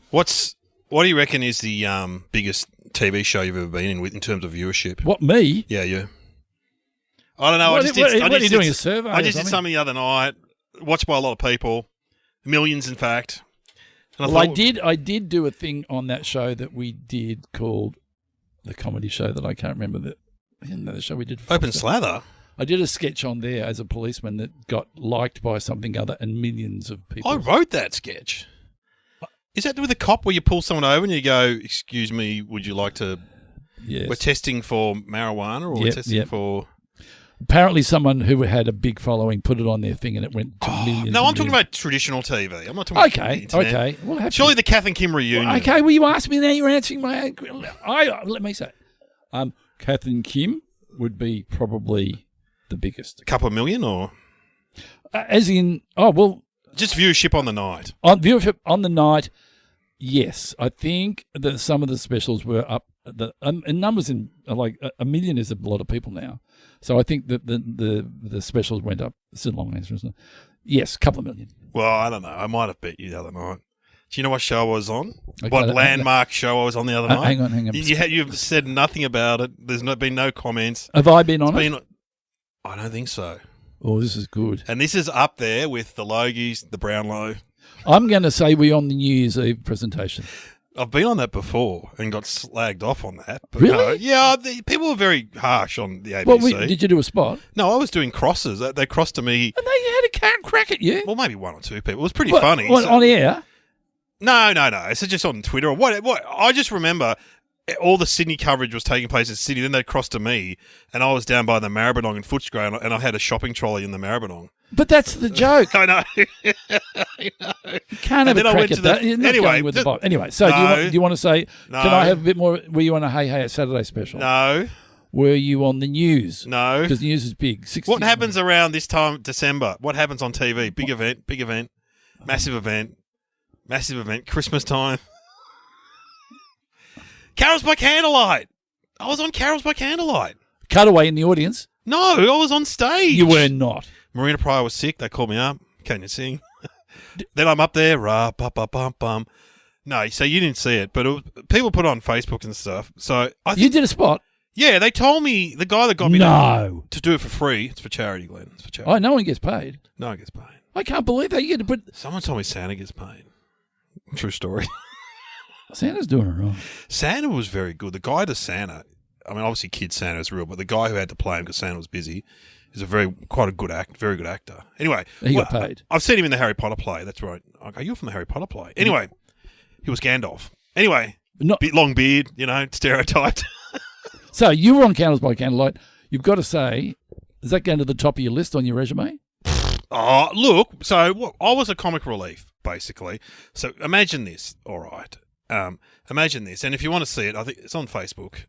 What do you reckon is the biggest TV show you've ever been in with in terms of viewership? What, me? Yeah, you. I don't know. What are you doing, a survey? I just did something the other night, watched by a lot of people, millions in fact. And I did do a thing on that show that we did called the comedy show that I can't remember the show we did. Open Slather. I did a sketch on there as a policeman that got liked by something other and millions of people. I wrote that sketch. Is that with a cop where you pull someone over and you go, "Excuse me, would you like to? Yes. We're testing for marijuana, or we're testing for." Apparently, someone who had a big following put it on their thing, and it went to millions. No, I'm talking about traditional TV. I'm not talking about the internet. Okay. Well, surely the Kath and Kim reunion. Okay, well, you asked me now. You're answering my. Let me say, Kath and Kim would be probably the biggest. A couple of million, or as in, just viewership on the night. On viewership on the night, yes. I think that some of the specials were up. And numbers in like a million is a lot of people now. So I think that the specials went up. It's a long answer, isn't it? Yes, a couple of million. Well, I don't know. I might have bet you the other night. Do you know what show I was on? Okay, what landmark show I was on the other night? Hang on. You've said nothing about it. There's been no comments. Have I been on it? I don't think so. Oh, this is good. And this is up there with the Logies, the Brownlow. I'm going to say we're on the New Year's Eve presentation. I've been on that before and got slagged off on that. But really? No, yeah, people were very harsh on the ABC. Well, did you do a spot? No, I was doing crosses. They crossed to me. And they had a cat crack at you? Well, maybe one or two people. It was pretty funny. What, on air? No. It's just on Twitter or what. I just remember all the Sydney coverage was taking place in Sydney. Then they crossed to me, and I was down by the Maribyrnong in Footscray, and I had a shopping trolley in the Maribyrnong. But that's the joke. I know. You can't have a crack at that. Anyway, so do you want to say, no. Can I have a bit more, were you on a Hey Hey Saturday special? No. Were you on the news? No. Because the news is big. What happens around this time, December? What happens on TV? Big event, massive event, Christmas time. Carols by Candlelight. I was on Carols by Candlelight. Cutaway in the audience? No, I was on stage. You were not. Marina Pryor was sick. They called me up. Can you sing? Then I'm up there. Bum. No, so you didn't see it, but people put it on Facebook and stuff. So you did a spot? Yeah, they told me, the guy that got me to do it for free. It's for charity, Glenn. It's for charity. Oh, no one gets paid? No one gets paid. I can't believe that. You get to put... Someone told me Santa gets paid. True story. Santa's doing it wrong. Santa was very good. The guy to Santa, I mean, obviously Kid Santa is real, but the guy who had to play him because Santa was busy is very good actor. Anyway. He got paid. I've seen him in the Harry Potter play. That's right. Okay, you're from the Harry Potter play. Anyway, he was Gandalf. Anyway, long beard, stereotyped. So you were on Candles by Candlelight. You've got to say, is that going to the top of your list on your resume? Oh, look. So I was a comic relief, basically. So imagine this. All right. Imagine this. And if you want to see it, I think it's on Facebook.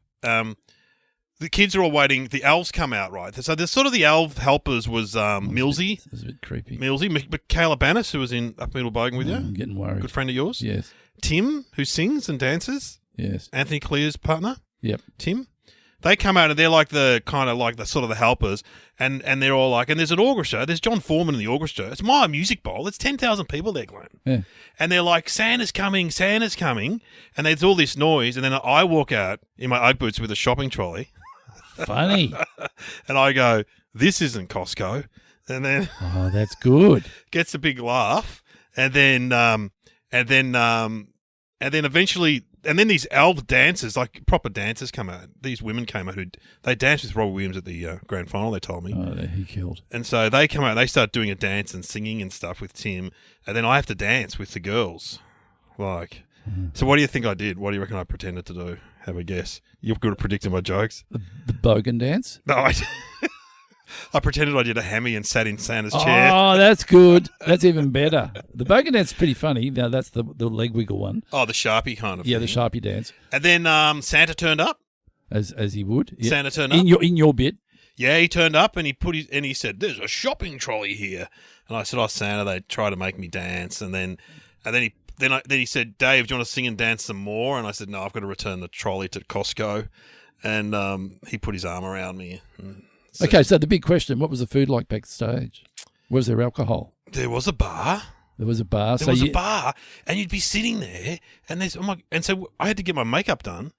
The kids are all waiting. The elves come out, right? So the sort of the elf helpers was Millsy. It was a bit creepy. Millsy. Michaela Bannis, who was in Up Middle Bogan with you. I'm getting worried. Good friend of yours. Yes. Tim, who sings and dances. Yes. Anthony Clear's partner. Yep. Tim. They come out and they're like the kind of like the sort of the helpers, and they're all like, and there's an orchestra. There's John Foreman in the orchestra. It's my music bowl. It's 10,000 people there, Glenn. Yeah. And they're like, Santa's coming, and there's all this noise, and then I walk out in my Ugg boots with a shopping trolley. Funny. And I go, this isn't Costco. And then oh, that's good. Gets a big laugh, and then eventually. And then these elf dancers, like proper dancers, come out. These women came out they danced with Robbie Williams at the grand final, they told me. Oh, he killed. And so they come out, they start doing a dance and singing and stuff with Tim, and then I have to dance with the girls. Like, So what do you think I did? What do you reckon I pretended to do? Have a guess. You're good at predicting my jokes. The Bogan dance? No, I pretended I did a hammy and sat in Santa's chair. Oh, that's good. That's even better. The Bogan dance is pretty funny. Now, that's the leg wiggle one. Oh, the Sharpie kind of thing. The Sharpie dance. And then Santa turned up. As he would. Yeah. Santa turned up. In your bit. Yeah, he turned up and he said, "There's a shopping trolley here." And I said, "Oh, Santa, they try to make me dance." And then he said, "Dave, do you want to sing and dance some more?" And I said, "No, I've got to return the trolley to Costco." And he put his arm around me. Okay, so the big question, what was the food like backstage? Was there alcohol? There was a bar. There was a bar. There was a bar, and you'd be sitting there, and so I had to get my makeup done,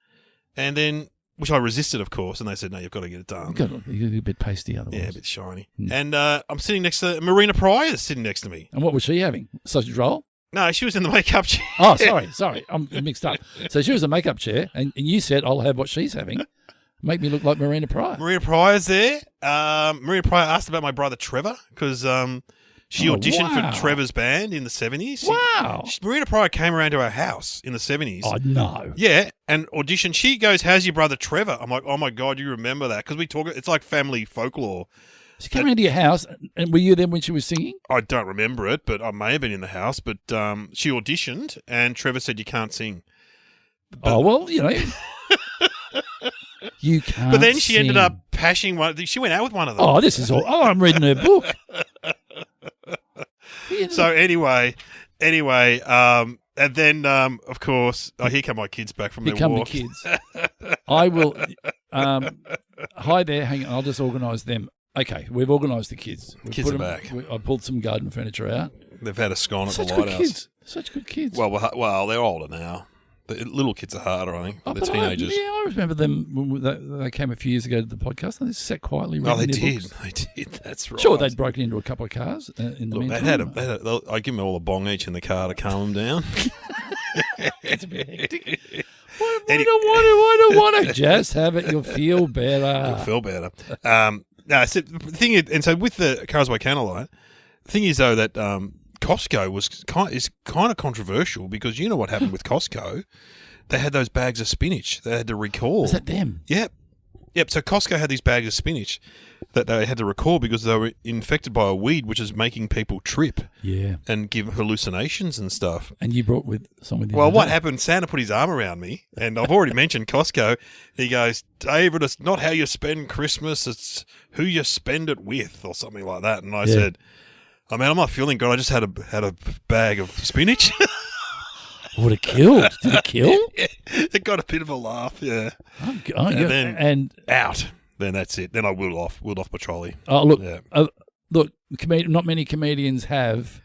and then, which I resisted, of course, and they said, no, you've got to get it done. You're a bit pasty otherwise. Yeah, a bit shiny. And I'm sitting next to Marina Pryor's sitting next to me. And what was she having? Sausage roll? No, she was in the makeup chair. Oh, sorry. I'm mixed up. So she was in the makeup chair, and you said, I'll have what she's having. Make me look like Marina Pryor. Marina Pryor's there. Marina Pryor asked about my brother Trevor because she auditioned for Trevor's band in the 70s. Wow. Marina Pryor came around to our house in the 70s. Oh, no. Yeah, and auditioned. She goes, how's your brother Trevor? I'm like, oh, my God, you remember that? Because we talk, it's like family folklore. She came around to your house, and were you there when she was singing? I don't remember it, but I may have been in the house. But she auditioned, and Trevor said, you can't sing. But, well, you can't. But then she ended up pashing one. She went out with one of them. Oh, this is all. Oh, I'm reading her book. So anyway, and then of course, here come my kids back from their walk. Here come the kids. I will. Hi there. Hang on. I'll just organise them. Okay, we've organised the kids. The kids are back. I pulled some garden furniture out. They've had a scone at the Such good lighthouse. kids. Such good kids. Well, they're older now. The little kids are harder, I think. They're teenagers. I remember them when they came a few years ago to the podcast. And they sat quietly reading their books. They did. That's right. Sure, they'd broken into a couple of cars in the meantime. I give them all a bong each in the car to calm them down. It's a bit hectic. Why don't you just have it? You'll feel better. You'll feel better. No, so the thing is, and so with the Cars by Candlelight, the thing is though that Costco is kind of controversial because you know what happened with Costco? They had those bags of spinach. They had to recall. Was that them? Yep. So Costco had these bags of spinach that they had to recall because they were infected by a weed which is making people trip. Yeah. And give hallucinations and stuff. And you brought with some with you. Well, what happened? Santa put his arm around me, and I've already mentioned Costco. He goes, David, it's not how you spend Christmas, it's who you spend it with, or something like that. And I said, I mean, I'm not feeling good. I just had a bag of spinach. Would it killed? Did it kill? Yeah, it got a bit of a laugh, yeah. And out. Then that's it. Then I wheeled off my trolley. Oh, look, look. Not many comedians have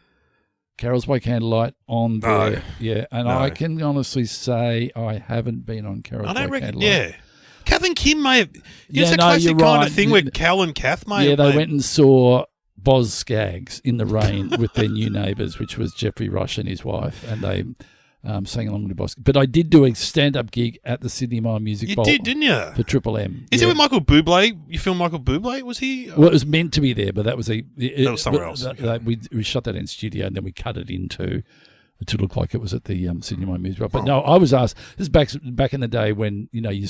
Carols by Candlelight on there. Yeah, and I can honestly say I haven't been on Carols by Candlelight. Yeah. Kath and Kim may have. It's a classic kind of thing where Cal and Kath may have. Yeah, they went and saw Boz Skaggs in the rain with their new neighbours, which was Jeffrey Rush and his wife, and they sang along with Boz. But I did do a stand-up gig at the Sydney Mile Music Bowl. You did, didn't you? For Triple M. Is it with Michael Bublé? You filmed Michael Bublé? Was he? Well, it was meant to be there, but that was somewhere else. We shot that in studio and then we cut it into to look like it was at the Sydney Mile Music Bowl. But no, I was asked. This is back in the day when you're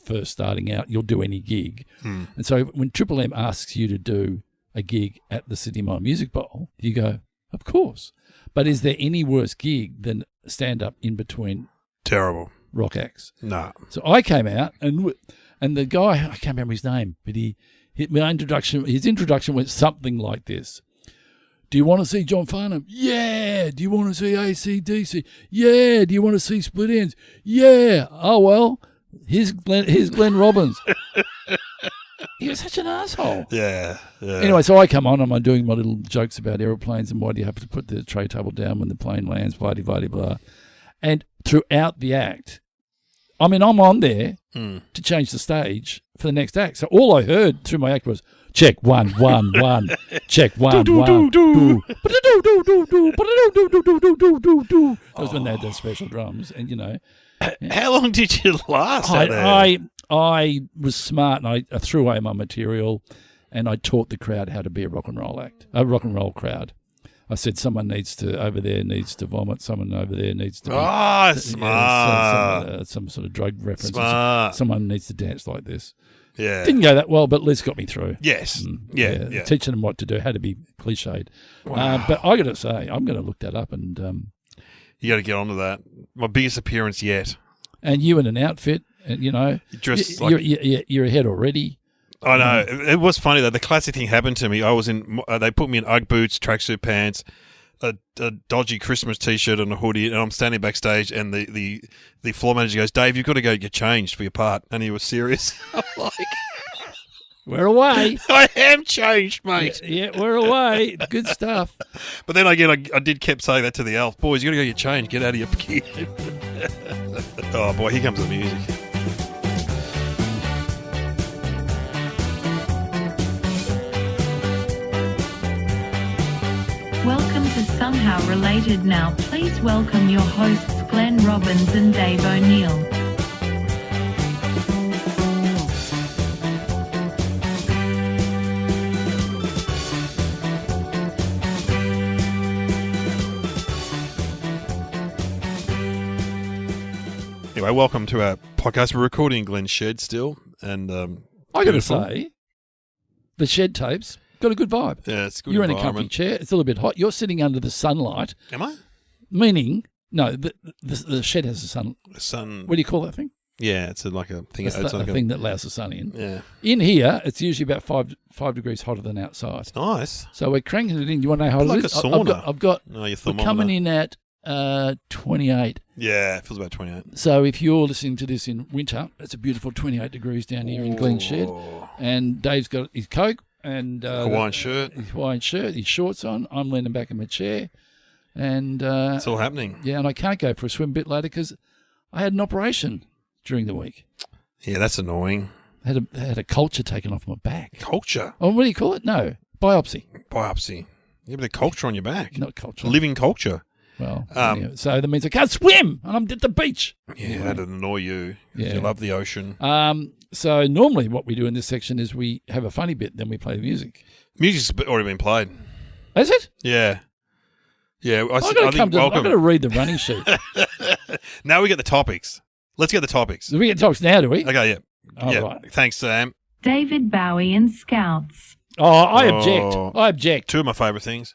first starting out. You'll do any gig, and so when Triple M asks you to do a gig at the Sydney Mile Music Bowl, you go, of course. But is there any worse gig than stand up in between terrible rock acts? No. So I came out and the guy, I can't remember his name, but his introduction went something like this. Do you want to see John Farnham? Yeah. Do you want to see AC/DC? Yeah. Do you want to see Split Enz? Yeah. Oh, well, here's Glenn Robbins. He was such an asshole. Yeah. Anyway, so I come on and I'm doing my little jokes about aeroplanes and why do you have to put the tray table down when the plane lands, blah, blah, blah, blah. And throughout the act, I mean, I'm on there to change the stage for the next act. So all I heard through my act was, check 1 1 1, check 1 1 2. That was when they had those special drums, and How long did you last? I was smart, and I threw away my material, and I taught the crowd how to be a rock and roll crowd. I said, someone over there needs to vomit. Someone over there needs to. Smart. Some sort of drug reference. Smart. Someone needs to dance like this. Yeah. Didn't go that well, but Liz got me through. Yes. Yeah. Teaching them what to do, how to be cliched. Wow. But I got to say, I'm going to look that up and. You got to get onto that. My biggest appearance yet. And you in an outfit, and you're ahead already. I know. It was funny though. The classic thing happened to me. I was in. They put me in UGG boots, tracksuit pants, a dodgy Christmas T-shirt, and a hoodie, and I'm standing backstage, and the floor manager goes, "Dave, you've got to go get changed for your part," and he was serious. I'm like, We're away. I am changed, mate. Yeah, we're away. Good stuff. But then again, I did kept saying that to the elf. Boys, you got to go get changed. Get out of your kid. Oh, boy, here comes the music. Welcome to Somehow Related Now. Please welcome your hosts Glenn Robbins and Dave O'Neill. Anyway, welcome to our podcast. We're recording in Glenn's shed still. And I got to say, the shed tapes got a good vibe. Yeah, it's a good You're in a comfy environment. chair. It's a little bit hot. You're sitting under the sunlight. Am I? Meaning, no, the shed has a sun. The sun. What do you call that thing? Yeah, it's like a thing. It's It's a like thing that allows the sun in. Yeah. In here, it's usually about five degrees hotter than outside. Nice. So we're cranking it in. You want to know how Like it a is? sauna. I've got No, your we're thermometer. coming in at 28. Yeah, it feels about 28. So if you're listening to this in winter, it's a beautiful 28 degrees down here in Glenn's shed. Oh. And Dave's got his Coke and Hawaiian shirt. his Hawaiian shirt, his shorts on. I'm leaning back in my chair. And It's all happening. yeah, and I can't go for a swim a bit later because I had an operation during the week. Yeah, that's annoying. I had a culture taken off my back. Culture. Oh, what do you call it? No, biopsy, Biopsy. You have the culture on your back. not culture. Living culture. Well, Um, so that means I can't swim, and I'm at the beach. Yeah, that'd annoy you. 'Cause Yeah. You love the ocean. So normally what we do in this section is we have a funny bit, then we play the music. Music's already been played. Is it? Yeah. Yeah, I I've got welcome. to read the running sheet. Now we get the topics. Let's get the topics. Do we get topics now, do we? Okay, yeah. All yeah. right. Thanks, Sam. David Bowie and Scouts. Oh, I Oh. object. I object. Two of my favourite things.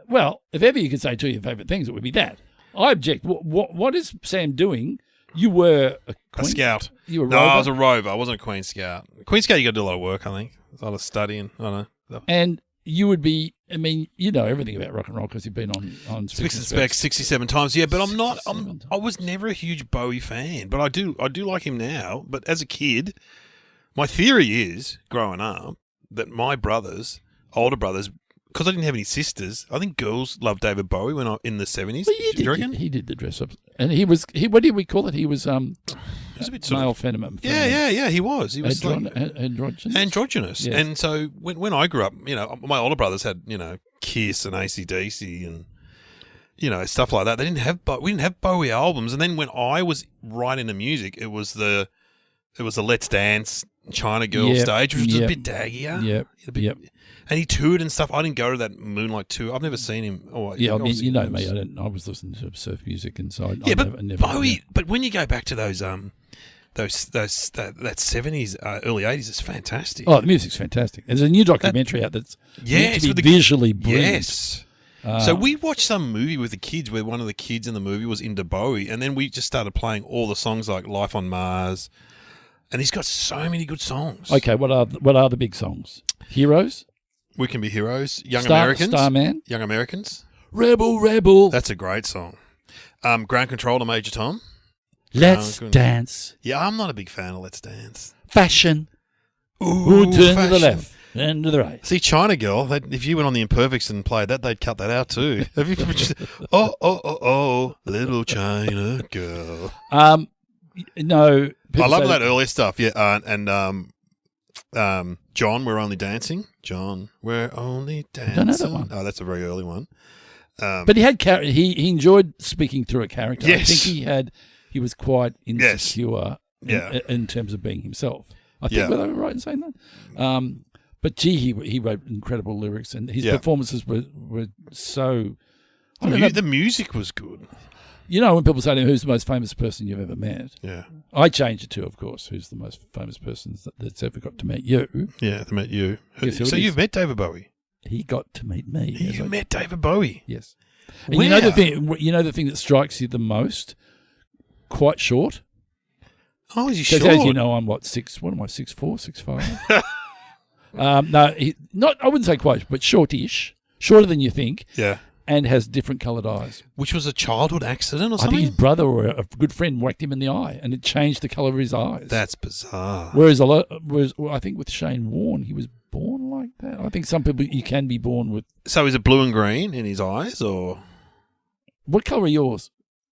Well, if ever you could say two of your favourite things, it would be that. I object. What is Sam doing? You were a A queen? scout. You were a No, rover? I was a rover. I wasn't a Queen Scout. Queen Scout, you got to do a lot of work, I think. A lot of studying. I don't know. And you would be, I mean, you know everything about rock and roll because you've been on Specs and Specs 67 times. Yeah, but I'm not. 67 I was never a huge Bowie fan, but I do like him now. But as a kid, my theory is, growing up, that my brothers, older brothers, because I didn't have any sisters, I think girls loved David Bowie in the 70s. But Do you reckon? he did the dress up. And he was, what did we call it? He was He was a bit sort male of, feminine. yeah, he was. He was like Androgynous. androgynous. Yes. And so when I grew up, my older brothers had, Kiss and AC/DC and, stuff like that. We didn't have Bowie albums. And then when I was right into music, it was the Let's Dance China Girl Yep, stage, which was a yep, bit daggier. Yep. And he toured and stuff. I didn't go to that Moonlight tour. I've never seen him. Yeah, I mean, obviously you know he was- me. I was listening to surf music, and so Yeah, I but never Bowie. But when you go back to that 70s, early 80s, it's fantastic. Oh, the music's fantastic. There's a new documentary out that's meant it's to with be the- visually brilliant. Yes. So we watched some movie with the kids where one of the kids in the movie was into Bowie, and then we just started playing all the songs like Life on Mars, and he's got so many good songs. Okay, what are the big songs? Heroes, We Can Be Heroes, Young Americans, Starman, Young Americans. Rebel. That's a great song. Ground Control to Major Tom. Let's good. dance. Yeah, I'm not a big fan of Let's Dance. Fashion. Ooh, Turn to the fashion. left, then to the right. See, China Girl, if you went on the Imperfects and played that, they'd cut that out too. Have you just, little China Girl. No, I love that earlier stuff, yeah. John, We're Only Dancing. John, We're Only Dancing. Don't know that one. Oh, that's a very early one. But he had he enjoyed speaking through a character. Yes. I think he was quite insecure Yeah. in terms of being himself. I think Yeah. were they right in saying that? But gee, he wrote incredible lyrics, and his Yeah. performances were so. I don't know, The music was good. you know, when people say to me, "Who's the most famous person you've ever met?" Yeah. I change it to, of course, "Who's the most famous person that's ever got to meet you?" Yeah, they met you. Guess who So it is? you've met David Bowie. He got to meet me. Yes, You I- met David Bowie. Yes. And you know Wow. the thing that strikes you the most? Quite short. Oh, is he Because short? as you know, I'm what am I, 6'4", 6'5"? No, not. I wouldn't say quite, but shortish, shorter than you think. Yeah. and has different coloured eyes. Which was a childhood accident or I something? think his brother or a good friend whacked him in the eye, and it changed the colour of his eyes. That's bizarre. Whereas I think with Shane Warne, he was born like that. I think some people you can be born with. So is it blue and green in his eyes or What colour are yours?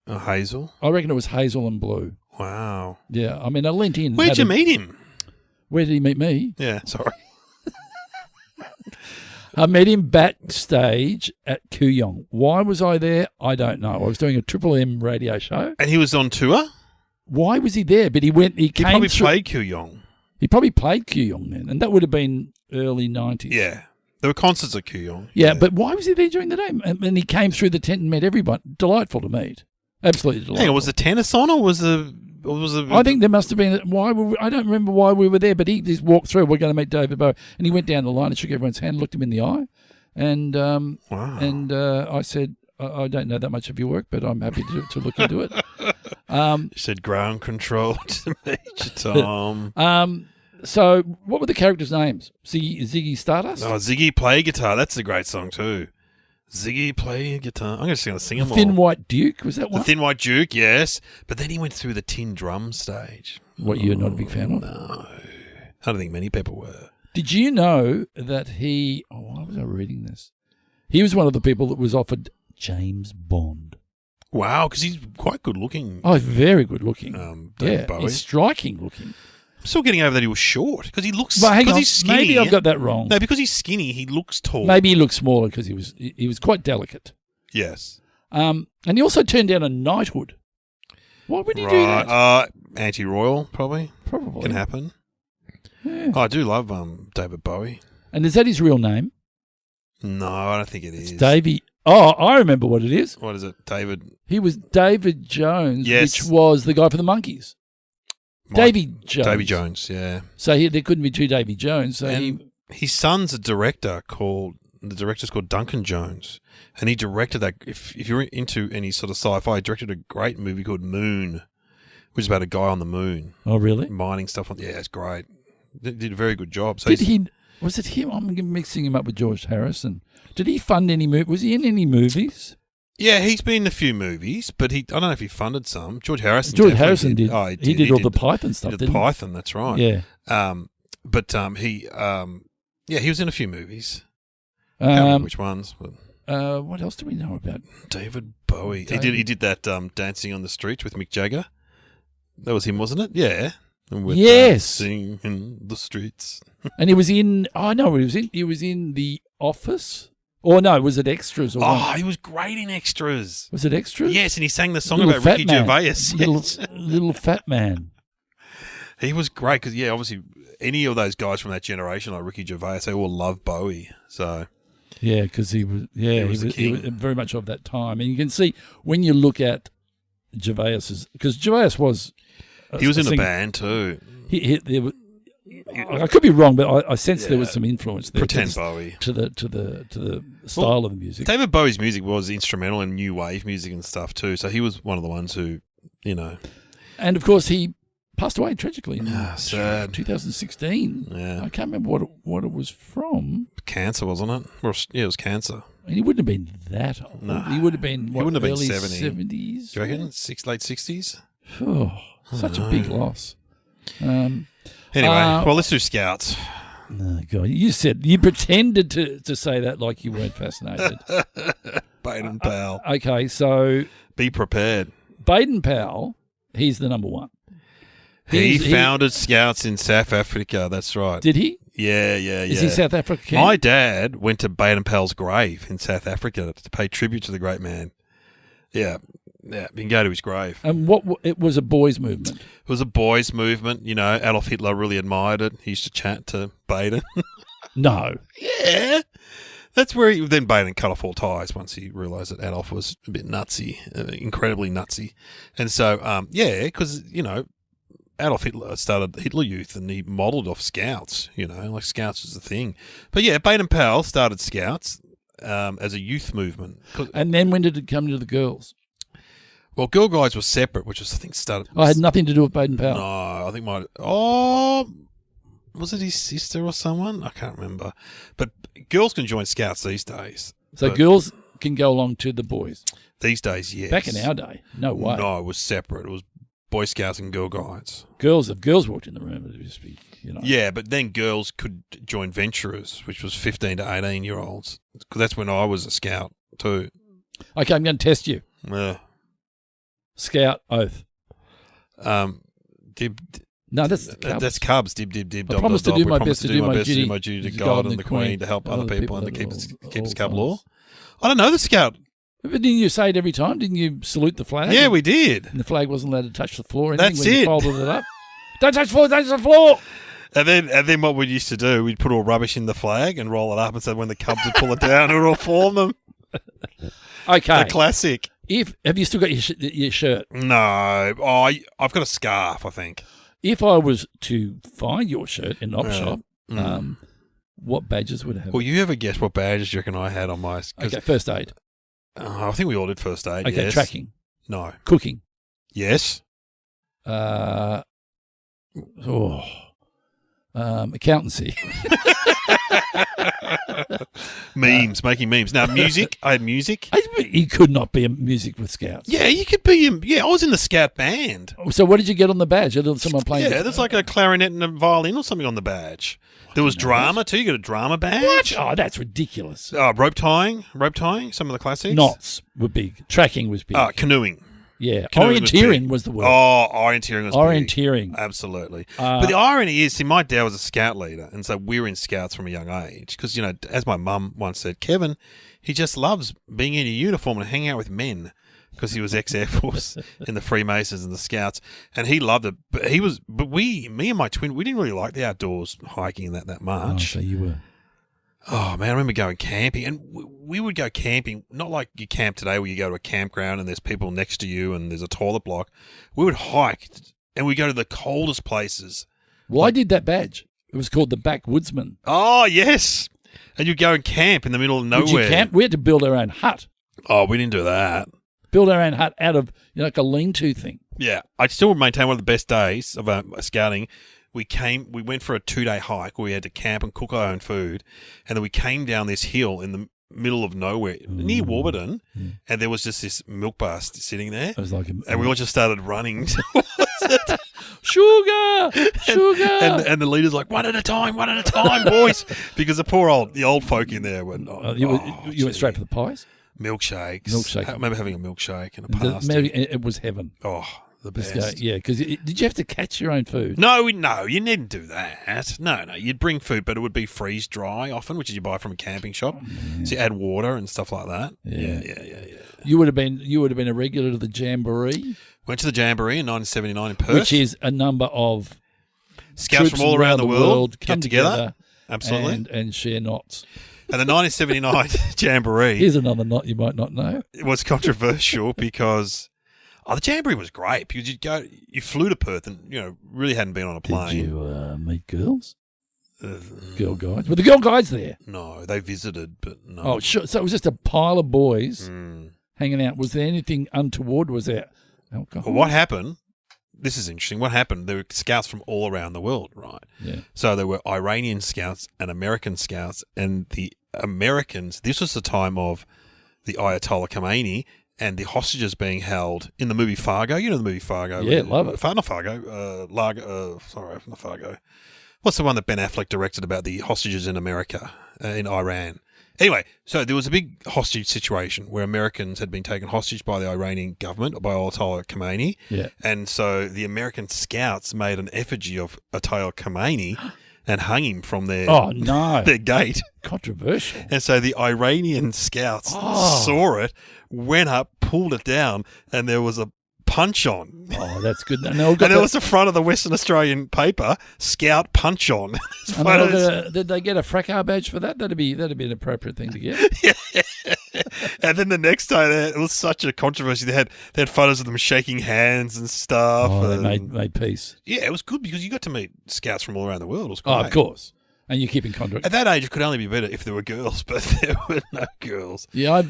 hazel? I reckon it was hazel and blue. Wow. Yeah, I mean, I leant in. Where'd you meet him? Where did he meet me? Yeah, sorry. I met him backstage at Kooyong. Why was I there? I don't know. I was doing a Triple M radio show. And he was on tour? Why was he there? But he went. He came. Probably through, played Kooyong. He probably played Kooyong then, and that would have been early 90s. Yeah. There were concerts at Kooyong. Yeah, but why was he there during the day? And he came through the tent and met everyone. Delightful to meet. Absolutely delightful. Hang on, was the tennis on or was the... I think there must have been. I don't remember why we were there, but he just walked through. We're going to meet David Bowie, and he went down the line and shook everyone's hand, looked him in the eye, and Wow. and I said, I don't know that much of your work, but I'm happy to look into it. You said ground control to Major Tom. So what were the characters' names? Ziggy Stardust? Oh, Ziggy Play Guitar. That's a great song too. Ziggy Play Guitar. I'm just going to sing them all. Thin White Duke, was that one? The Thin White Duke, yes. But then he went through the tin drum stage. What you're not a big fan of? No. I don't think many people were. Did you know that he... Oh, why was I reading this? He was one of the people that was offered James Bond. Wow, because he's quite good looking. Oh, very good looking. David Bowie. He's striking looking. I'm still getting over that he was short because he looks. But hang on, he's skinny. maybe I've got that wrong. No, because he's skinny, he looks tall. Maybe he looked smaller because he was quite delicate. Yes. And he also turned down a knighthood. Why would he do that? Anti-royal, probably. Probably. Can happen. Yeah. Oh, I do love David Bowie. And is that his real name? No, I don't think it is. It's Davey. Oh, I remember what it is. What is it? David. He was David Jones, Yes. which was the guy for the Monkees. Davy Jones. Davy Jones, yeah. So there couldn't be two Davy Jones. So And his son's a director the director's called Duncan Jones. And he directed that, if you're into any sort of sci-fi, he directed a great movie called Moon, which is about a guy on the moon. Oh, really? Mining stuff. Yeah, it's great. Did a very good job. So was it him? I'm mixing him up with George Harrison. Did he fund any movies? Was he in any movies? Yeah, he's been in a few movies, but I don't know if he funded some. George Harrison did. Oh, he did all the Python stuff, He did didn't the he? Python, that's right. Yeah. He was in a few movies. I can't remember which ones. But what else do we know about David Bowie? David. He did that Dancing on the Street with Mick Jagger. That was him, wasn't it? Yeah. And with, Yes. Dancing in the Streets. And he was in. Oh no, he was in The Office. Or no, was it Extras? Or Oh, he was great in Extras. was it Extras? Yes, and he sang the song Little about fat Ricky man. Gervais. Little fat man. He was great because, yeah, obviously any of those guys from that generation, like Ricky Gervais, they all love Bowie. So Yeah, because he was. Yeah, was the he was king. very much of that time, and you can see when you look at Gervais's, because Gervais was. he was in a singer. band too. I could be wrong, but I sense there was some influence there. Pretend Bowie. to the style of the music. David Bowie's music was instrumental in new wave music and stuff too. So he was one of the ones who, And of course, he passed away tragically in sad. 2016. Yeah. I can't remember what it was from. Cancer, wasn't it? It was cancer. And he wouldn't have been that old. No. He would have been He wouldn't have been early 70. 70s. Do you reckon? Late 60s? Oh, such a big loss. Anyway, well, let's do Scouts. Oh God, you pretended to say that like you weren't fascinated. Baden Powell. Okay, so Be prepared. Baden Powell, he's the number one. He founded Scouts in South Africa. That's right. Did he? Yeah. Is he South African? My dad went to Baden Powell's grave in South Africa to pay tribute to the great man. Yeah. You can go to his grave. And it was a boys' movement. It was a boys' movement. Adolf Hitler really admired it. He used to chat to Baden. No. Yeah. That's where then Baden cut off all ties once he realised that Adolf was a bit nutsy, incredibly nutsy. And so, because, Adolf Hitler started Hitler Youth and he modelled off Scouts, like Scouts was the thing. But yeah, Baden Powell started Scouts as a youth movement. And then when did it come to the girls? Well, Girl Guides was separate, which was, I think, started... I had nothing to do with Baden Powell. No, I think was it his sister or someone? I can't remember. But girls can join Scouts these days. So But girls can go along to the boys? These days, yes. Back in our day, no way. No, it was separate. It was Boy Scouts and Girl Guides. If girls walked in the room, it would just be, Yeah, but then girls could join Venturers, which was 15 to 18-year-olds, because that's when I was a scout too. Okay, I'm going to test you. Scout oath. Dib. No, that's Cubs. Dib, dib, dib. I promise to do my promise best to do my duty, my duty to God and the Queen, to help other people and to keep us cub law. I don't know the scout. But didn't you say it every time? Didn't you salute the flag? Yeah, we did. And the flag wasn't allowed to touch the floor. Or That's when it. You folded it up. Don't touch the floor. Touch the floor. And then what we used to do, we'd put all rubbish in the flag and roll it up, and so when the Cubs would pull it down, it would all form them. Okay. The classic. Have you still got your shirt? No. I've got a scarf, I think. If I was to find your shirt in an op shop, what badges would it have? Well, you ever guess what badges you reckon I had on my... Okay, first aid. I think we all did first aid, Okay, yes. tracking. No. Cooking. Yes. Accountancy. Memes, making memes. Now, music. I had music. You could not be a music with scouts. Yeah, you could be. I was in the scout band. So what did you get on the badge? Someone playing? Yeah, there's like a clarinet and a violin or something on the badge. There was drama too. You got a drama badge. What? Oh, that's ridiculous. Rope tying. Some of the classics. Knots were big. Tracking was big. Canoeing. Yeah, Canoeing orienteering was the word. Oh, orienteering was orienteering. big. Absolutely. But the irony is, see, my dad was a scout leader, and so we were in scouts from a young age. Because, as my mum once said, Kevin, he just loves being in a uniform and hanging out with men. Because he was ex-Air Force in the Freemasons and the Scouts, and he loved it. But me and my twin, we didn't really like the outdoors hiking that much. Oh, so you were. Oh, man, I remember going camping, and we would go camping, not like you camp today where you go to a campground and there's people next to you and there's a toilet block. We would hike, and we'd go to the coldest places. Well, I did that badge. It was called the Backwoodsman. Oh, yes. And you'd go and camp in the middle of nowhere. Did you camp? We had to build our own hut. Oh, we didn't do that. Build our own hut out of like a lean-to thing. Yeah. I still maintain one of the best days of scouting. We went for a 2-day hike where we had to camp and cook our own food. And then we came down this hill in the middle of nowhere near Warburton. And there was just this milk bar sitting there. It was like and we all just started running. Sugar! And the leader's like, one at a time, boys. Because the old folk in there were not. You went straight for the pies? Milkshakes. I remember having a milkshake and a pasty. It was heaven. Oh, the best. Yeah, because did you have to catch your own food? No, you needn't do that. No, you'd bring food, but it would be freeze dry often, which is you buy from a camping shop. Yeah. So you add water and stuff like that. Yeah. You would have been a regular to the Jamboree. Went to the Jamboree in 1979 in Perth, which is a number of scouts from all around the world come get together. Absolutely, and share knots. And the 1979 Jamboree. Here's another knot you might not know. It was controversial because the Jamboree was great because you flew to Perth and really hadn't been on a plane. Did you meet girls? Girl guides. Were the girl guides there? No, they visited, but no. Oh, sure. So it was just a pile of boys hanging out. Was there anything untoward? Was there alcohol? Well, what happened? This is interesting. What happened? There were scouts from all around the world, right? Yeah. So there were Iranian scouts and American scouts, and the Americans. This was the time of the Ayatollah Khomeini and the hostages being held in the movie Fargo. You know the movie Fargo? Yeah, love it. Not Fargo. Not Fargo. What's the one that Ben Affleck directed about the hostages in America, in Iran? Anyway, so there was a big hostage situation where Americans had been taken hostage by the Iranian government, or by Ayatollah Khomeini. Yeah. And so the American scouts made an effigy of Ayatollah Khomeini and hung him from their their gate. Controversial. And so the Iranian scouts saw it, went up, pulled it down, and there was a punch on. Oh, that's good. And it was the front of the Western Australian paper, Scout Punch On. Did they get a fracas badge for that? That'd be an appropriate thing to get. Yeah. And then the next day, it was such a controversy. They had photos of them shaking hands and stuff. Oh, they made peace. Yeah, it was good because you got to meet scouts from all around the world. It was great. Oh, of course. And you keep in contact. At that age, it could only be better if there were girls, but there were no girls. Yeah.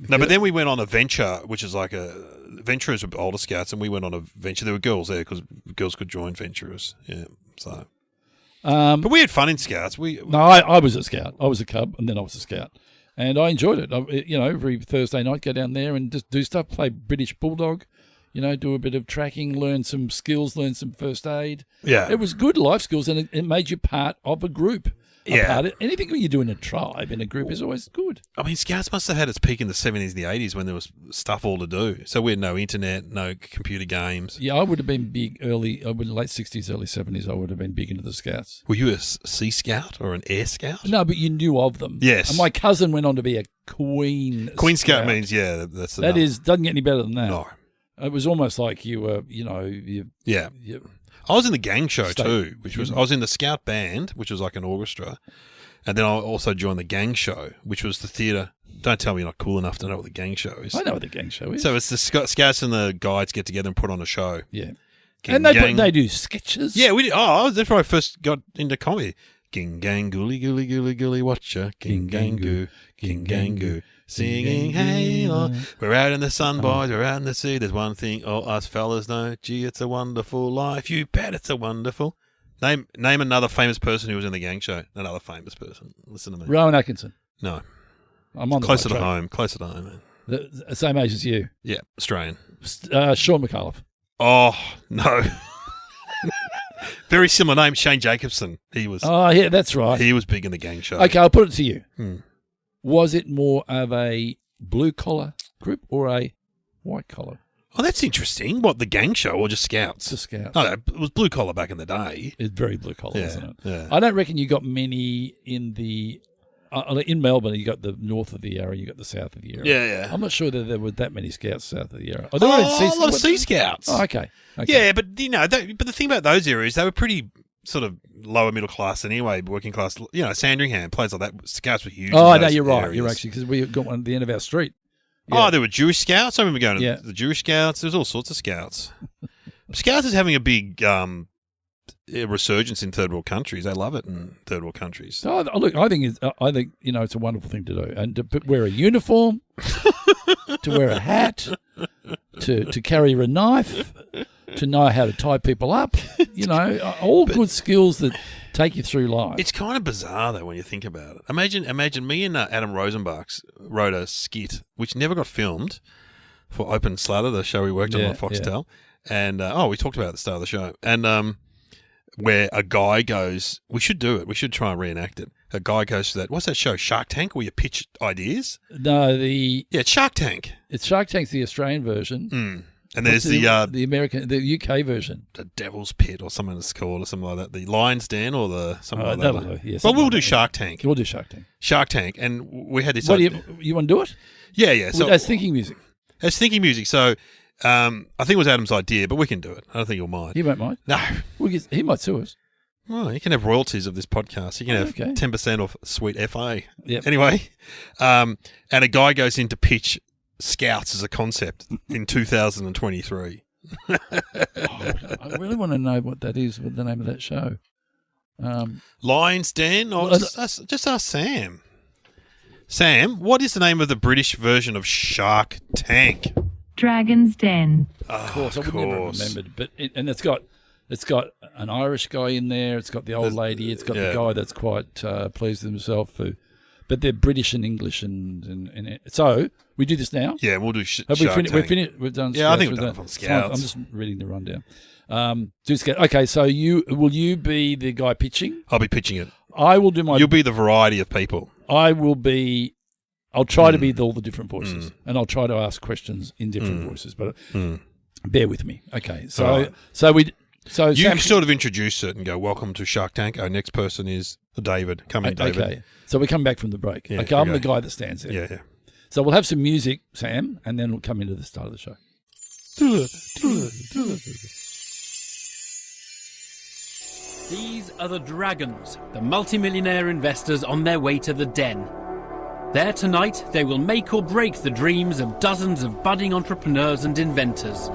No, but then we went on a venture, which is like Venturers were older scouts, and we went on a venture. There were girls there because girls could join Venturers. Yeah, so. But we had fun in scouts. I was a scout. I was a cub, and then I was a scout. And I enjoyed it. Every Thursday night, go down there and just do stuff, play British Bulldog, do a bit of tracking, learn some skills, learn some first aid. Yeah. It was good life skills, and it made you part of a group. Yeah. Anything you do in a tribe, in a group, is always good. I mean, Scouts must have had its peak in the 70s and the 80s when there was stuff all to do. So we had no internet, no computer games. Yeah, I would have been big late 60s, early 70s. I would have been big into the Scouts. Were you a Sea Scout or an Air Scout? No, but you knew of them. Yes. And my cousin went on to be a Queen Scout means, that's doesn't get any better than that. No. It was almost like you were, Yeah. I was in the gang show too, I was in the Scout band, which was like an orchestra, and then I also joined the gang show, which was the theatre. Don't tell me you're not cool enough to know what the gang show is. I know what the gang show is. So it's the Scouts and the Guides get together and put on a show. Yeah. Ging, and they do sketches. Yeah, we did. Oh, that's where I first got into comedy. Ging gang gooly gooly gooly gooly watcha. Ging gang goo. Ging gang goo. Singing, hey, we're out in the sun, boys, we're out in the sea. There's one thing all us fellas know. Gee, it's a wonderful life. You bet it's a wonderful. Name another famous person who was in the gang show. Another famous person. Listen to me. Rowan Atkinson. No. I'm on Closer to home, man. The same age as you. Yeah, Australian. Sean McAuliffe. Oh, no. Very similar name, Shane Jacobson. He was. Oh, yeah, that's right. He was big in the gang show. Okay, I'll put it to you. Was it more of a blue-collar group or a white-collar? Oh, that's interesting. What, the gang show or just Scouts? Just Scouts. Oh, it was blue-collar back in the day. It's very blue-collar, isn't it? Yeah. I don't reckon you got many in the... in Melbourne, you got the north of the Yarra, you got the south of the Yarra. Yeah. I'm not sure that there were that many Scouts south of the Yarra. A lot of Sea Scouts. Oh, okay. Yeah, but but the thing about those areas, they were pretty sort of lower middle class anyway, working class. Sandringham, places like that. Scouts were huge. Oh, no, you're right. Areas. You're actually, because we got one at the end of our street. Yeah. Oh, there were Jewish Scouts. I remember going to the Jewish Scouts. There's all sorts of Scouts. Scouts is having a big resurgence in third world countries. They love it in third world countries. Oh, look, I think it's a wonderful thing to do, and to wear a uniform, to wear a hat, to carry a knife, to know how to tie people up. All good skills that take you through life. It's kind of bizarre though when you think about it. Imagine me and Adam Rosenbach wrote a skit which never got filmed for Open Slather, the show we worked on Foxtel, and we talked about it at the start of the show, and where a guy goes, we should do it. We should try and reenact it. A guy goes to that. What's that show? Shark Tank, where you pitch ideas? No, it's Shark Tank. It's Shark Tank's the Australian version. And there's the American, the UK version, the Devil's Pit or something it's called, or something like that. The Lion's Den or the something like that. Yeah, well, we'll do Shark Tank. We'll do Shark Tank. Shark Tank, and we had this. What you want to do it? Yeah. So that's thinking music. It's thinking music. So I think it was Adam's idea, but we can do it. I don't think he'll mind. He won't mind. No, he might sue us. Well, you can have royalties of this podcast. You can have 10% off Sweet FA. Yep. Anyway, and a guy goes in to pitch Scouts as a concept in 2023. I really want to know what that is, what the name of that show. Lion's Den? Or just ask Sam. Sam, what is the name of the British version of Shark Tank? Dragon's Den. Of course, I would never have remembered. But it's got an Irish guy in there. It's got the old lady. It's got the guy that's quite pleased with himself. But they're British and English, and so we do this now. Yeah, we'll do. Have we finished? We've finished. We've done. Yeah, Scouts, I think we've done it on Scouts. I'm just reading the rundown. Do Scouts. Okay, so will you be the guy pitching? I'll be pitching it. I will do my. You'll be the variety of people. I'll try to be all the different voices, and I'll try to ask questions in different voices. But bear with me. Okay, so you Sam, sort of introduce it and go, "Welcome to Shark Tank." Our next person is David. Come in, David. Okay, so we come back from the break. Yeah, okay, I'm the guy that stands there. Yeah. So we'll have some music, Sam, and then we'll come into the start of the show. These are the Dragons, the multimillionaire investors on their way to the den. There tonight, they will make or break the dreams of dozens of budding entrepreneurs and inventors.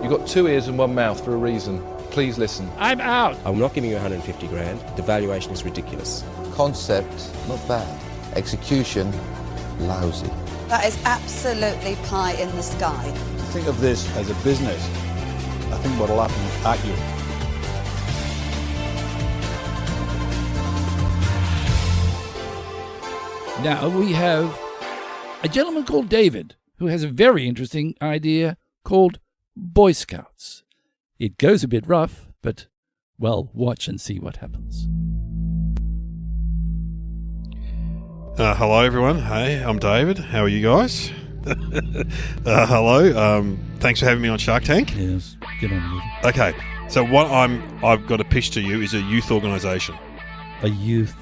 You've got 2 ears and 1 mouth for a reason. Please listen. I'm out. I'm not giving you 150 grand. The valuation is ridiculous. Concept, not bad. Execution, lousy. That is absolutely pie in the sky. Think of this as a business. I think what will happen at you. Now we have a gentleman called David who has a very interesting idea called Boy Scouts. It goes a bit rough, but, well, watch and see what happens. Hello, everyone. Hey, I'm David. How are you guys? Hello. Thanks for having me on Shark Tank. Yes, get on with it. Okay, so what I've got to pitch to you is a youth organisation. A youth.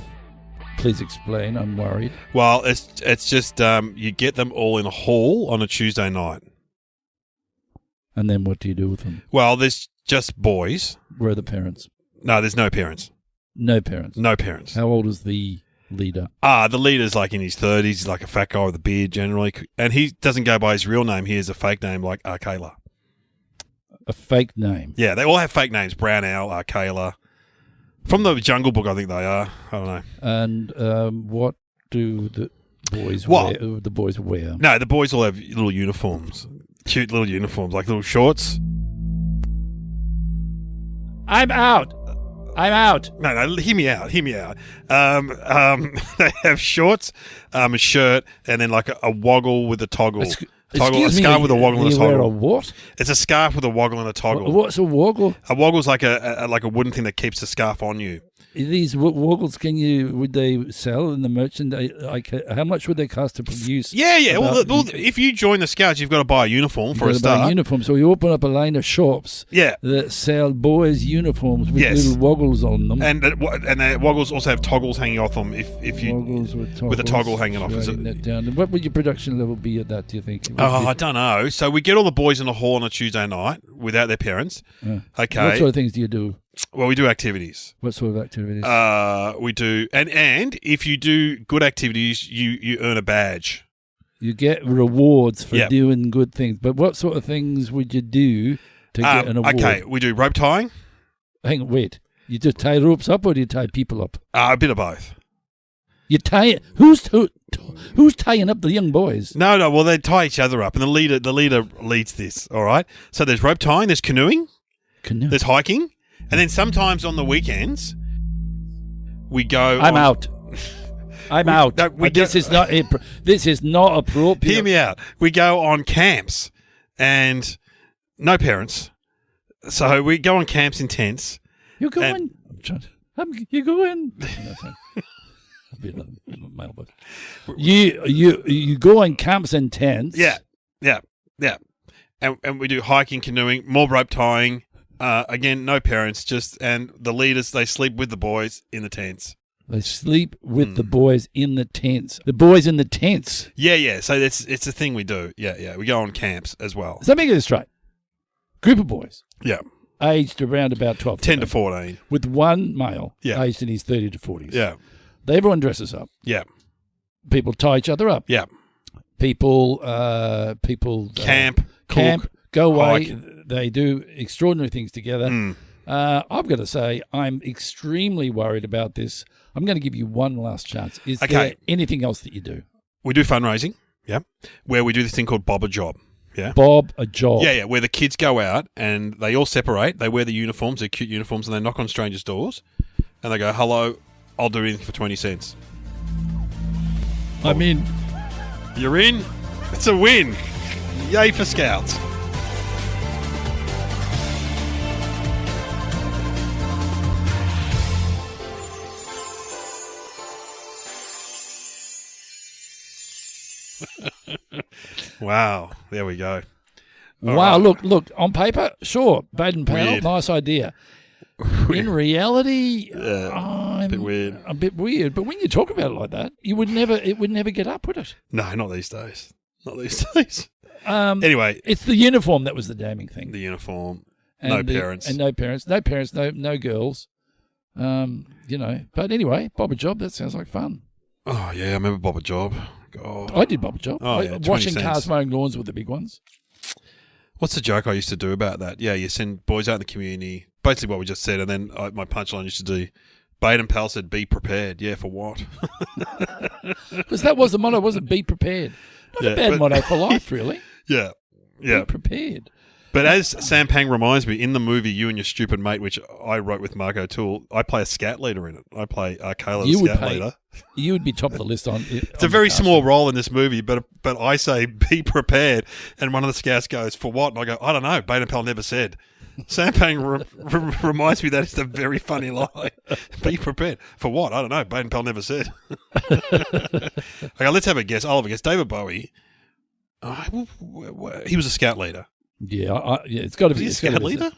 Please explain. I'm worried. Well, it's just you get them all in a hall on a Tuesday night. And then what do you do with them? Well, there's just boys. Where are the parents? No, there's no parents. No parents. No parents. How old is the leader? The leader's like in his 30s. He's like a fat guy with a beard generally. And he doesn't go by his real name. He has a fake name like Kayla. A fake name? Yeah, they all have fake names. Brown Owl, Kayla. From the Jungle Book, I think they are. I don't know. And what do the boys wear? The boys wear? No, the boys all have little uniforms. Cute little uniforms, like little shorts. I'm out. No, hear me out. They have shorts, a shirt, and then like a woggle with a toggle. Excuse me, scarf with a woggle and a toggle. Wear a what? It's a scarf with a woggle and a toggle. What's a woggle? A woggle's like a wooden thing that keeps the scarf on you. These woggles, would they sell in the merchandise? Like, how much would they cost to produce? Yeah. Well, if you join the Scouts, you've got to buy a uniform for a start. Buy a uniform. So you open up a line of shops. Yeah. That sell boys' uniforms with little woggles on them. And the woggles also have toggles hanging off them. If you woggles with a toggle hanging off. That down. And what would your production level be at that? Do you think? I don't know. So we get all the boys in a hall on a Tuesday night without their parents. Okay. What sort of things do you do? Well, we do activities. What sort of activities? We do, and if you do good activities, you earn a badge. You get rewards for doing good things. But what sort of things would you do to get an award? Okay, we do rope tying. Hang on, wait. You just tie ropes up, or do you tie people up? A bit of both. You tie it. Who's tying up the young boys? No. Well, they tie each other up, and the leader leads this. All right. So there's rope tying. There's canoeing. There's hiking. And then sometimes on the weekends, we go. I'm out. No, this is not appropriate. Hear me out. We go on camps, and no parents. So we go on camps in tents. You're going. You're going. You go on camps in tents. Yeah. And we do hiking, canoeing, more rope tying. Again, no parents, and the leaders, they sleep with the boys in the tents. They sleep with the boys in the tents. The boys in the tents. Yeah. So it's a thing we do. Yeah. We go on camps as well. So let me get this straight. Group of boys. Yeah. Aged around about 12. 10 to 14. With one male. Yeah. Aged in his 30 to 40s. Yeah. Everyone dresses up. Yeah. People tie each other up. Yeah. People camp, go away. hike. They do extraordinary things together. I've got to say, I'm extremely worried about this. I'm going to give you one last chance. Is there anything else that you do? We do fundraising, where we do this thing called Bob a Job. Yeah. Bob a Job. Yeah, where the kids go out and they all separate. They wear the uniforms, their cute uniforms, and they knock on strangers' doors and they go, "Hello, I'll do anything for 20 cents." I'm in. You're in? It's a win. Yay for Scouts. Wow, there we go. Wow, look, on paper, sure, Baden Powell, nice idea. In reality, a bit weird. A bit weird, but when you talk about it like that, it would never get up, would it? No, not these days. Anyway, it's the uniform that was the damning thing. The uniform, parents, no girls. But anyway, Bob a Job. That sounds like fun. Oh yeah, I remember Bob a Job. God. I did Bob a Job. Oh, washing cars, mowing lawns with the big ones. What's the joke I used to do about that? Yeah, you send boys out in the community, basically what we just said, and then my punchline used to do, Baden Powell said, "Be prepared." Yeah, for what? Because that was the motto, wasn't "Be prepared"? Not a bad motto for life, really. Yeah. Be prepared. But as Sam Pang reminds me, in the movie You and Your Stupid Mate, which I wrote with Mark O'Toole, I play a scout leader in it. I play Kayla, the scout leader. You would be top of the list on. It's a very small role in this movie, but I say be prepared, and one of the scouts goes, "For what?" And I go, "I don't know. Baden Powell never said." Sam Pang reminds me that it's a very funny line. Be prepared. For what? I don't know. Baden Powell never said. Okay, let's have a guess. I'll have a guess. David Bowie. He was a scout leader. Yeah, it's got to be a scout leader.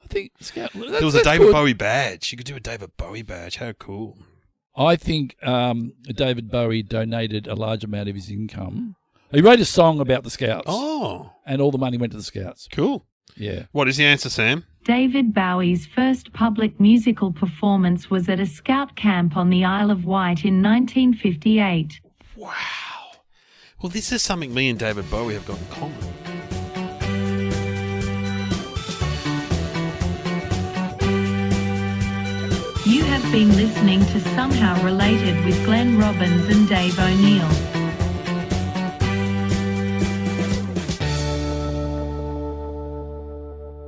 I think scout. There was a David Bowie badge. You could do a David Bowie badge. How cool! I think David Bowie donated a large amount of his income. He wrote a song about the Scouts. Oh, and all the money went to the Scouts. Cool. Yeah. What is the answer, Sam? David Bowie's first public musical performance was at a Scout camp on the Isle of Wight in 1958. Wow. Well, this is something me and David Bowie have got in common. You have been listening to Somehow Related with Glenn Robbins and Dave O'Neill.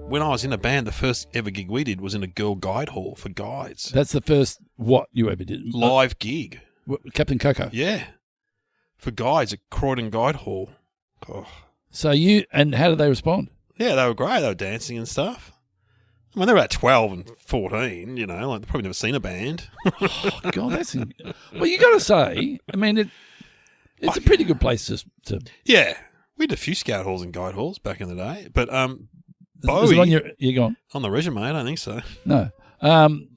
When I was in a band, the first ever gig we did was in a girl guide hall for guides. That's the first what you ever did? Live gig. Captain Coco? Yeah. For guides at Croydon Guide Hall. Oh. So and how did they respond? Yeah, they were great. They were dancing and stuff. I mean, they were about 12 and 14, you know, like they've probably never seen a band. Oh, God, well, you got to say, I mean, it's a pretty good place to... Yeah. We had a few scout halls and guide halls back in the day, but Bowie... Was it on you gone? On the resume, I don't think so. No.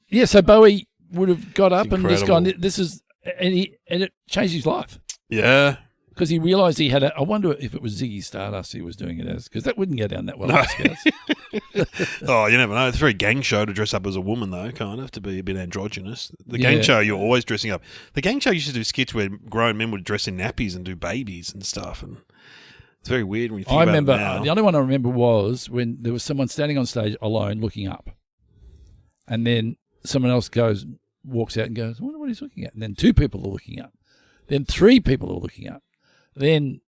Yeah, so Bowie would have got up and just gone, and it changed his life. Yeah. Because he realised he had I wonder if it was Ziggy Stardust he was doing it as, because that wouldn't go down that well. No. Oh, you never know. It's a very gang show to dress up as a woman, though, kind of, to be a bit androgynous. The gang show, you're always dressing up. The gang show used to do skits where grown men would dress in nappies and do babies and stuff, and it's very weird when you think about it now. The only one I remember was when there was someone standing on stage alone looking up, and then someone else walks out and goes, I wonder what he's looking at. And then 2 people are looking up. Then 3 people are looking up. Then,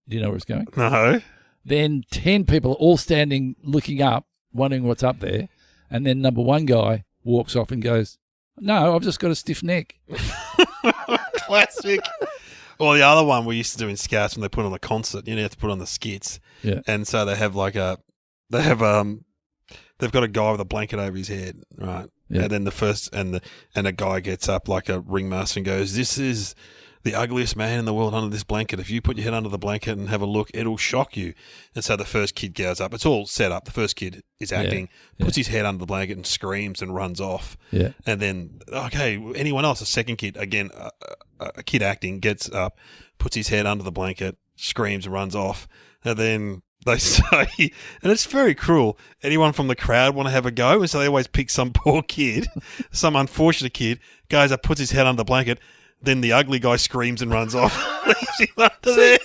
do you know where it's going? No. Then 10 people are all standing looking up, wondering what's up there. And then number 1 guy walks off and goes, no, I've just got a stiff neck. Classic. Well, the other one we used to do in Scouts when they put on a concert, you have to put on the skits. Yeah. And so they have they've got a guy with a blanket over his head, right? Yeah. And then a guy gets up like a ringmaster and goes, this is the ugliest man in the world under this blanket. If you put your head under the blanket and have a look, it'll shock you. And so the first kid goes up. It's all set up. The first kid is acting, puts his head under the blanket and screams and runs off. Yeah. And then, okay, anyone else? A second kid, again, a kid acting, gets up, puts his head under the blanket, screams and runs off. And then they say, and it's very cruel, anyone from the crowd want to have a go? And so they always pick some poor kid, some unfortunate kid, goes up, puts his head under the blanket. Then the ugly guy screams and runs off. Leaves him under there.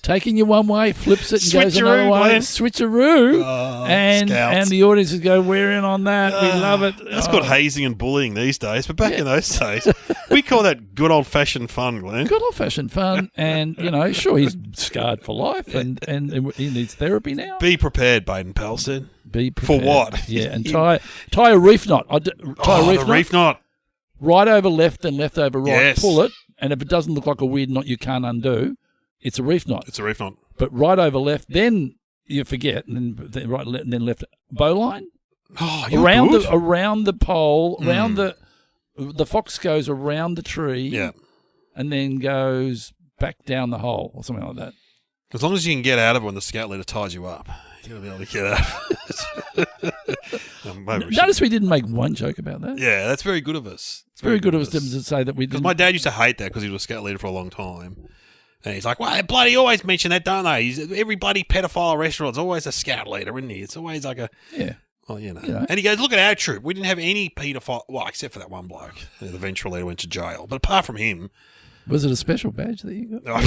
Taking you one way, flips it and goes Switcheroo, another way. Glenn. Switcheroo. Oh, and the audiences go, we're in on that. We love it. That's called hazing and bullying these days. But back in those days, we call that good old-fashioned fun, Glenn. Good old-fashioned fun. And, sure, he's scarred for life and he needs therapy now. Be prepared, Baden Powell said. Be prepared. For what? Yeah, and tie a reef knot. The reef knot. Right over left and left over right. Yes. Pull it, and if it doesn't look like a weird knot you can't undo, it's a reef knot. It's a reef knot. But right over left, then you forget, and then right and then left bowline. Oh, you're good. Around the pole, around the fox goes around the tree, and then goes back down the hole or something like that. As long as you can get out of it when the scout leader ties you up, you'll be able to get out. Notice we didn't make one joke about that. Yeah, that's very good of us. It's very good of us to say that we didn't. Because my dad used to hate that because he was a scout leader for a long time. And he's like, well, they bloody always mention that, don't they? Every bloody pedophile restaurant's always a scout leader, isn't he? It's always like a... Yeah. Well, And he goes, look at our troop. We didn't have any pedophile... Well, except for that one bloke. The eventual leader went to jail. But apart from him... Was it a special badge that you got?